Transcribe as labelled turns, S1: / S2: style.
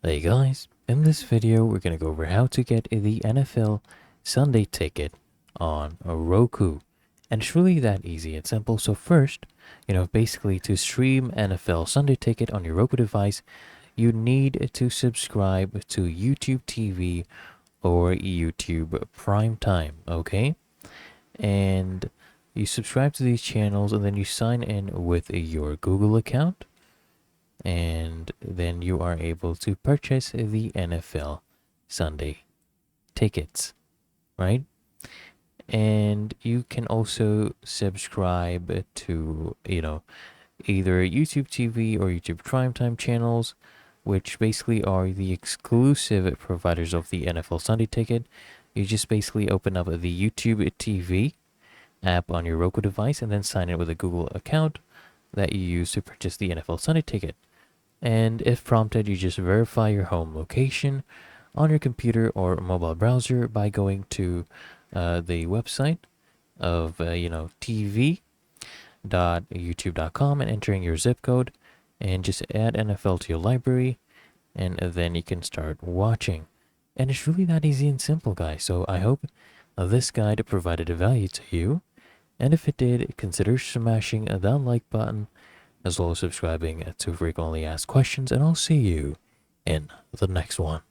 S1: Hey guys, in this video we're gonna go over how to get the NFL Sunday ticket on a Roku. And it's really that easy and simple. So first, basically to stream NFL Sunday ticket on your Roku device, you need to subscribe to YouTube TV or YouTube Prime Time, okay? And you subscribe to these channels and then you sign in with your Google account and then you are able to purchase the NFL Sunday tickets, right? And you can also subscribe to, either YouTube TV or YouTube Primetime channels, which basically are the exclusive providers of the NFL Sunday ticket. You just basically open up the YouTube TV app on your Roku device and then sign in with a Google account that you use to purchase the NFL Sunday ticket. And if prompted, you just verify your home location on your computer or mobile browser by going to the website of tv.youtube.com and entering your zip code, and just add NFL to your library, and then you can start watching. And it's really that easy and simple, guys. So I hope this guide provided a value to you, and if it did, consider smashing that like button as well as subscribing to frequently asked questions, and I'll see you in the next one.